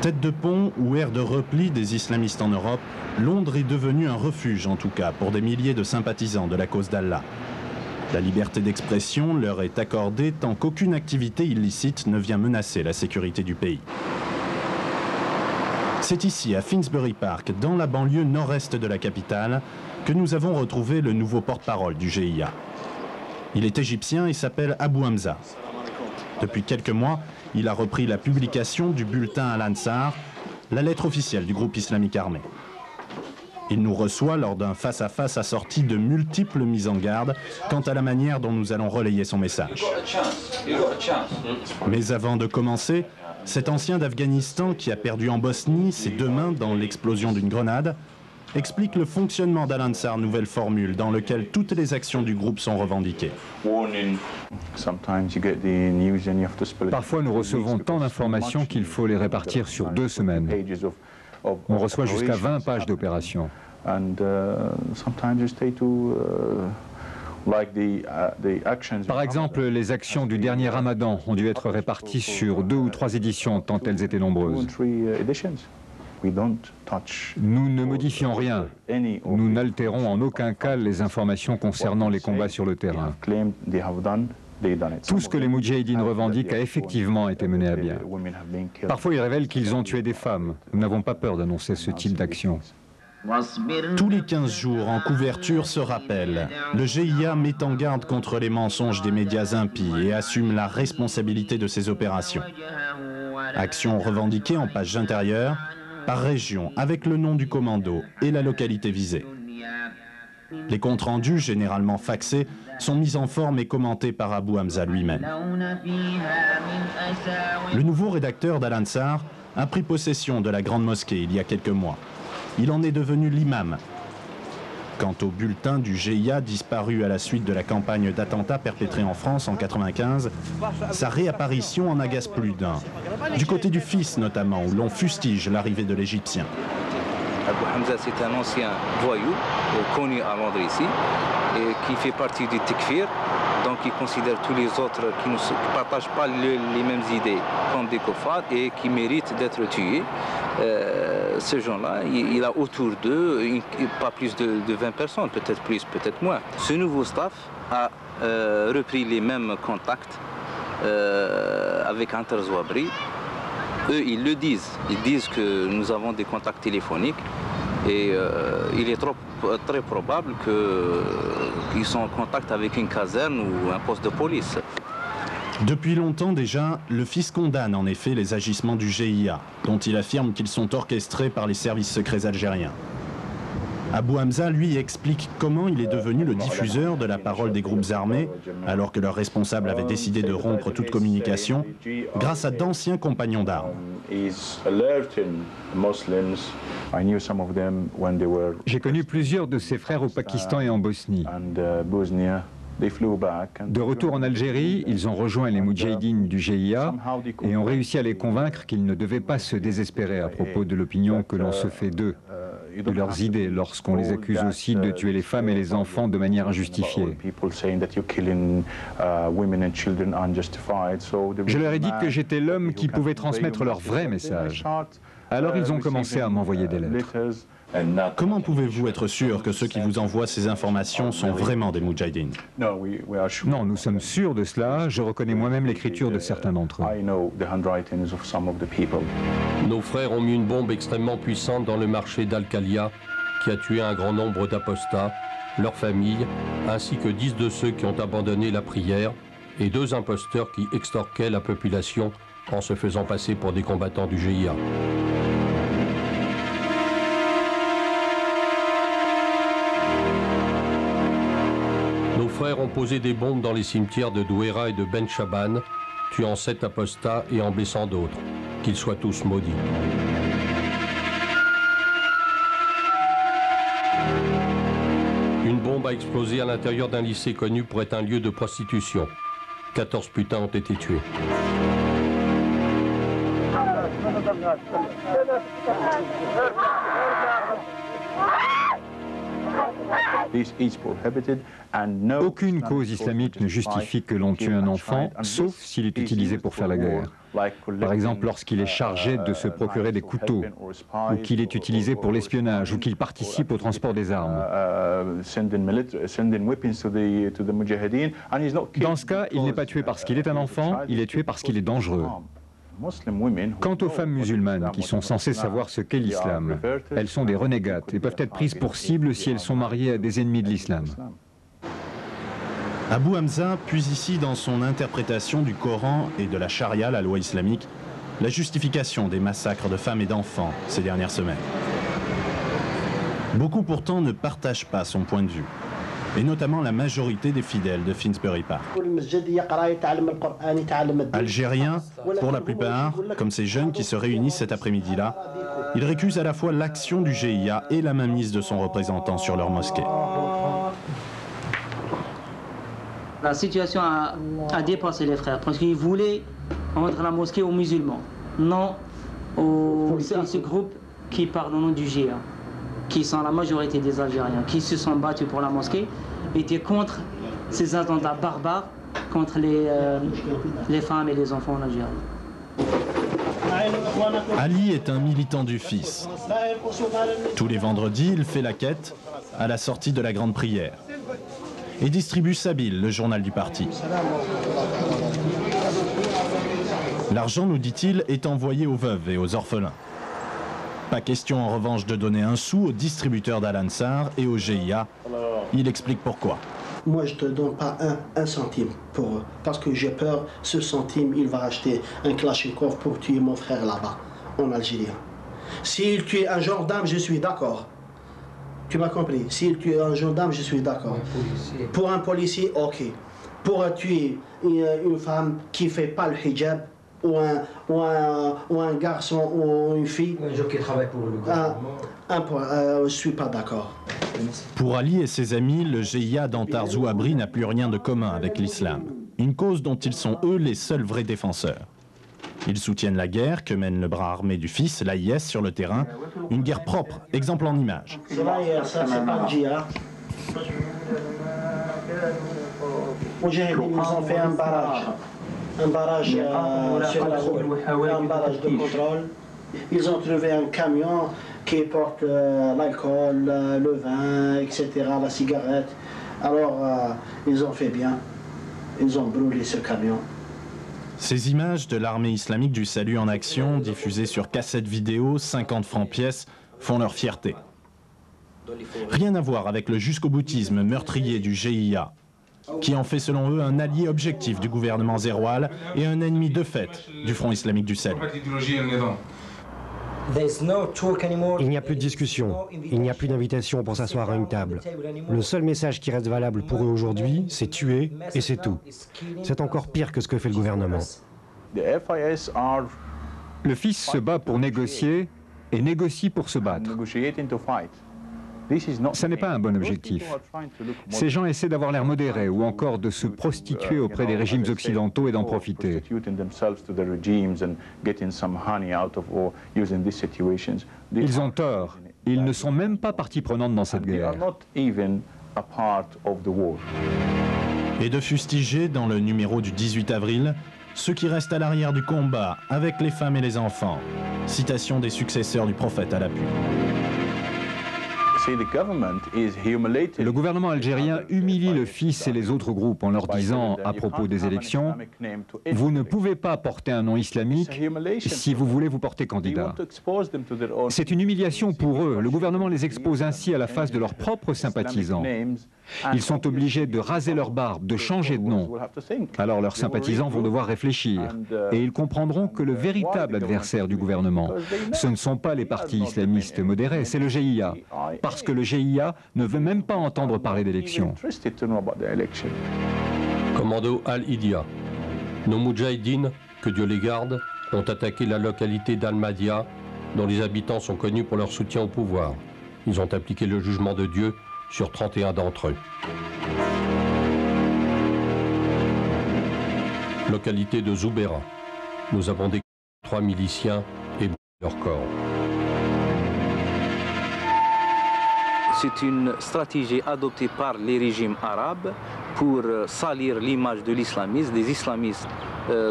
Tête de pont ou aire de repli des islamistes en Europe, Londres est devenu un refuge en tout cas pour des milliers de sympathisants de la cause d'Allah. La liberté d'expression leur est accordée tant qu'aucune activité illicite ne vient menacer la sécurité du pays. C'est ici, à Finsbury Park, dans la banlieue nord-est de la capitale, que nous avons retrouvé le nouveau porte-parole du GIA. Il est égyptien et s'appelle Abou Hamza. Depuis quelques mois, il a repris la publication du bulletin Al-Ansar, la lettre officielle du groupe islamique armé. Il nous reçoit lors d'un face-à-face assorti de multiples mises en garde quant à la manière dont nous allons relayer son message. Mais avant de commencer, cet ancien d'Afghanistan qui a perdu en Bosnie ses deux mains dans l'explosion d'une grenade explique le fonctionnement d'Al-Ansar nouvelle formule dans lequel toutes les actions du groupe sont revendiquées. Parfois nous recevons tant d'informations qu'il faut les répartir sur 2 semaines. On reçoit jusqu'à 20 pages d'opérations. Par exemple, les actions du dernier Ramadan ont dû être réparties sur 2 ou 3 éditions tant elles étaient nombreuses. Nous ne modifions rien. Nous n'altérons en aucun cas les informations concernant les combats sur le terrain. Tout ce que les Moudjahidines revendiquent a effectivement été mené à bien. Parfois, ils révèlent qu'ils ont tué des femmes. Nous n'avons pas peur d'annoncer ce type d'action. Tous les 15 jours, en couverture, se rappelle. Le GIA met en garde contre les mensonges des médias impies et assume la responsabilité de ses opérations. Actions revendiquées en page intérieure, par région, avec le nom du commando et la localité visée. Les comptes rendus, généralement faxés, sont mis en forme et commentés par Abou Hamza lui-même. Le nouveau rédacteur d'Al-Ansar a pris possession de la grande mosquée il y a quelques mois. Il en est devenu l'imam. Quant au bulletin du GIA disparu à la suite de la campagne d'attentats perpétrés en France en 1995, sa réapparition en agace plus d'un. Du côté du fils notamment, où l'on fustige l'arrivée de l'Égyptien. Abou Hamza, c'est un ancien voyou connu à Londres ici, et qui fait partie du Tekfir, donc il considère tous les autres qui ne partagent pas les mêmes idées comme des koufars et qui méritent d'être tués. Ce gens-là, il a autour d'eux pas plus de 20 personnes, peut-être plus, peut-être moins. Ce nouveau staff a repris les mêmes contacts avec Antar Zouabri. Eux, ils le disent. Ils disent que nous avons des contacts téléphoniques et il est très probable qu'ils sont en contact avec une caserne ou un poste de police. Depuis longtemps déjà, le fils condamne en effet les agissements du GIA, dont il affirme qu'ils sont orchestrés par les services secrets algériens. Abou Hamza, lui, explique comment il est devenu le diffuseur de la parole des groupes armés, alors que leur responsable avait décidé de rompre toute communication, grâce à d'anciens compagnons d'armes. J'ai connu plusieurs de ses frères au Pakistan et en Bosnie. De retour en Algérie, ils ont rejoint les Moudjahidines du GIA et ont réussi à les convaincre qu'ils ne devaient pas se désespérer à propos de l'opinion que l'on se fait d'eux, de leurs idées, lorsqu'on les accuse aussi de tuer les femmes et les enfants de manière injustifiée. Je leur ai dit que j'étais l'homme qui pouvait transmettre leur vrai message. Alors ils ont commencé à m'envoyer des lettres. Comment pouvez-vous être sûr que ceux qui vous envoient ces informations sont vraiment des Moudjahidines? Non, nous sommes sûrs de cela. Je reconnais moi-même l'écriture de certains d'entre eux. Nos frères ont mis une bombe extrêmement puissante dans le marché d'Al-Khalia qui a tué un grand nombre d'apostats, leurs familles, ainsi que 10 de ceux qui ont abandonné la prière et 2 imposteurs qui extorquaient la population en se faisant passer pour des combattants du GIA. Nos frères ont posé des bombes dans les cimetières de Douera et de Ben Chaban, tuant 7 apostats et en blessant d'autres. Qu'ils soient tous maudits. Une bombe a explosé à l'intérieur d'un lycée connu pour être un lieu de prostitution. 14 putains ont été tués. Aucune cause islamique ne justifie que l'on tue un enfant, sauf s'il est utilisé pour faire la guerre. Par exemple, lorsqu'il est chargé de se procurer des couteaux, ou qu'il est utilisé pour l'espionnage, ou qu'il participe au transport des armes. Dans ce cas, il n'est pas tué parce qu'il est un enfant, il est tué parce qu'il est dangereux. Quant aux femmes musulmanes, qui sont censées savoir ce qu'est l'islam, elles sont des renégates et peuvent être prises pour cible si elles sont mariées à des ennemis de l'islam. Abu Hamza puise ici dans son interprétation du Coran et de la charia, la loi islamique, la justification des massacres de femmes et d'enfants ces dernières semaines. Beaucoup pourtant ne partagent pas son point de vue, et notamment la majorité des fidèles de Finsbury Park. Algériens, pour la plupart, comme ces jeunes qui se réunissent cet après-midi-là, ils récusent à la fois l'action du GIA et la mainmise de son représentant sur leur mosquée. La situation a dépassé les frères parce qu'ils voulaient rendre la mosquée aux musulmans, non à ce groupe qui parle au nom du GIA, qui sont la majorité des Algériens, qui se sont battus pour la mosquée, étaient contre ces attentats barbares contre les femmes et les enfants en Algérie. Ali est un militant du Fils. Tous les vendredis, il fait la quête à la sortie de la grande prière et distribue Sabil, le journal du parti. L'argent, nous dit-il, est envoyé aux veuves et aux orphelins. Pas question en revanche de donner un sou aux distributeurs d'Al-Ansar et au GIA. Il explique pourquoi. Moi, je ne te donne pas un centime pour eux, parce que j'ai peur, ce centime, il va acheter un Kalachnikov pour tuer mon frère là-bas, en Algérie. S'il tue un gendarme, je suis d'accord. Tu m'as compris? S'il tue un gendarme, je suis d'accord. Pour un policier, ok. Pour tuer une femme qui ne fait pas le hijab, ou un garçon ou une fille, qui travaille pour le gouvernement. Je ne suis pas d'accord. Pour Ali et ses amis, le GIA d'Antar Zouabri n'a plus rien de commun avec l'islam. Une cause dont ils sont, eux, les seuls vrais défenseurs. Ils soutiennent la guerre que mène le bras armé du Fils, l'AIS, sur le terrain. Une guerre propre, exemple en image. C'est l'AIS, ça, c'est pas le GIA. Ils ont fait un barrage. Un barrage sur la route, un barrage de contrôle. Ils ont trouvé un camion qui porte l'alcool, le vin, etc., la cigarette. Alors, ils ont fait bien. Ils ont brûlé ce camion. Ces images de l'armée islamique du salut en action, diffusées sur cassette vidéo, 50 francs pièce, font leur fierté. Rien à voir avec le jusqu'au-boutisme meurtrier du GIA, qui en fait selon eux un allié objectif du gouvernement Zerwal et un ennemi de fait du Front islamique du salut. Il n'y a plus de discussion, il n'y a plus d'invitation pour s'asseoir à une table. Le seul message qui reste valable pour eux aujourd'hui, c'est tuer et c'est tout. C'est encore pire que ce que fait le gouvernement. Le Fils se bat pour négocier et négocie pour se battre. Ce n'est pas un bon objectif. Ces gens essaient d'avoir l'air modérés ou encore de se prostituer auprès des régimes occidentaux et d'en profiter. Ils ont tort. Ils ne sont même pas partie prenante dans cette guerre. Et de fustiger dans le numéro du 18 avril ceux qui restent à l'arrière du combat avec les femmes et les enfants. Citation des successeurs du prophète à l'appui. Le gouvernement algérien humilie le Fils et les autres groupes en leur disant, à propos des élections, « Vous ne pouvez pas porter un nom islamique si vous voulez vous porter candidat. » C'est une humiliation pour eux. Le gouvernement les expose ainsi à la face de leurs propres sympathisants. Ils sont obligés de raser leur barbe, de changer de nom. Alors leurs sympathisants vont devoir réfléchir. Et ils comprendront que le véritable adversaire du gouvernement, ce ne sont pas les partis islamistes modérés, c'est le GIA. Parce que le GIA ne veut même pas entendre parler d'élections. Commando Al-Idia. Nos Moudjahidines, que Dieu les garde, ont attaqué la localité d'Al-Madia, dont les habitants sont connus pour leur soutien au pouvoir. Ils ont appliqué le jugement de Dieu sur 31 d'entre eux. Localité de Zoubera. Nous avons découvert 3 miliciens et leur corps. c'est une stratégie adoptée par les régimes arabes pour salir l'image de l'islamisme, des islamistes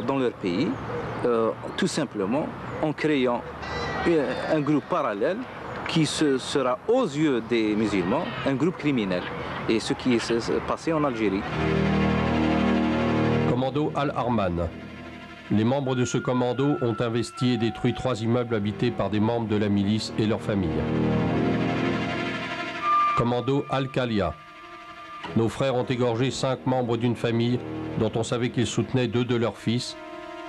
dans leur pays, tout simplement en créant un groupe parallèle qui sera aux yeux des musulmans un groupe criminel. Et ce qui est passé en Algérie. Commando Al-Arman. Les membres de ce commando ont investi et détruit 3 immeubles habités par des membres de la milice et leurs familles. Commando Al-Khalia. Nos frères ont égorgé 5 membres d'une famille dont on savait qu'ils soutenaient 2 de leurs fils,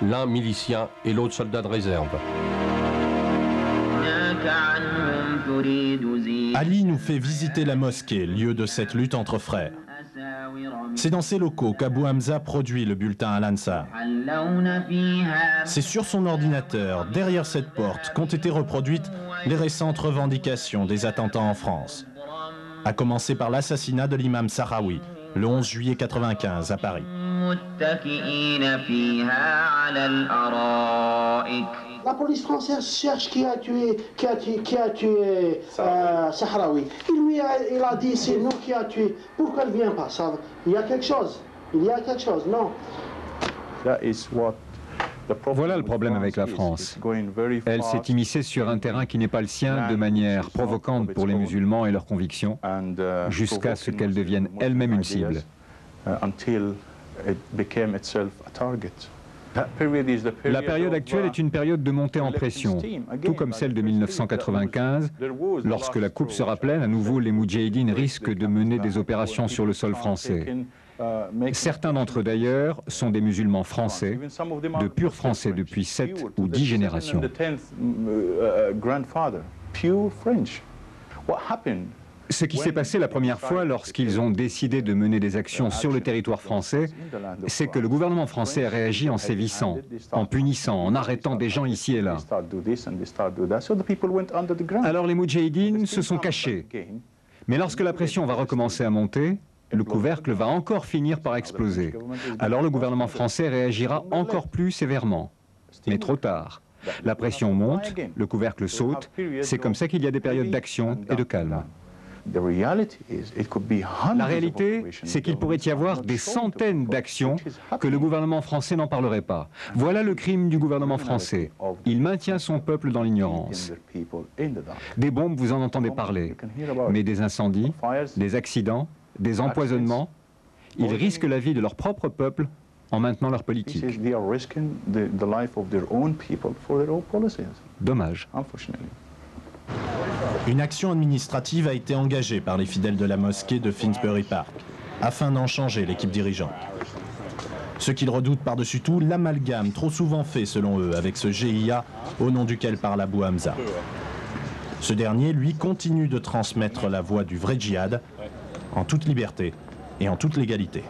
l'un milicien et l'autre soldat de réserve. Ali nous fait visiter la mosquée, lieu de cette lutte entre frères. C'est dans ces locaux qu'Abou Hamza produit le bulletin Al-Ansar. C'est sur son ordinateur, derrière cette porte, qu'ont été reproduites les récentes revendications des attentats en France. À commencer par l'assassinat de l'imam Sahraoui, le 11 juillet 1995 à Paris. La police française cherche qui a tué Sahraoui. Il a dit c'est nous qui a tué. Pourquoi il ne vient pas? Il y a quelque chose. Il y a quelque chose, non. Voilà le problème avec la France. Elle s'est immiscée sur un terrain qui n'est pas le sien de manière provocante pour les musulmans et leurs convictions, jusqu'à ce qu'elle devienne elle-même une cible. La période actuelle est une période de montée en pression, tout comme celle de 1995. Lorsque la coupe sera pleine, à nouveau les Moudjahidines risquent de mener des opérations sur le sol français. Certains d'entre eux d'ailleurs sont des musulmans français, de purs français depuis 7 ou 10 générations. Ce qui s'est passé la première fois lorsqu'ils ont décidé de mener des actions sur le territoire français, c'est que le gouvernement français a réagi en sévissant, en punissant, en arrêtant des gens ici et là. Alors les Moudjahidines se sont cachés. Mais lorsque la pression va recommencer à monter, le couvercle va encore finir par exploser. Alors le gouvernement français réagira encore plus sévèrement. Mais trop tard. La pression monte, le couvercle saute, c'est comme ça qu'il y a des périodes d'action et de calme. La réalité, c'est qu'il pourrait y avoir des centaines d'actions que le gouvernement français n'en parlerait pas. Voilà le crime du gouvernement français. Il maintient son peuple dans l'ignorance. Des bombes, vous en entendez parler, mais des incendies, des accidents, des empoisonnements, ils risquent la vie de leur propre peuple en maintenant leur politique. Dommage. Une action administrative a été engagée par les fidèles de la mosquée de Finsbury Park, afin d'en changer l'équipe dirigeante. Ce qu'ils redoutent par-dessus tout, l'amalgame trop souvent fait selon eux avec ce GIA au nom duquel parle Abou Hamza. Ce dernier, lui, continue de transmettre la voix du vrai djihad en toute liberté et en toute légalité.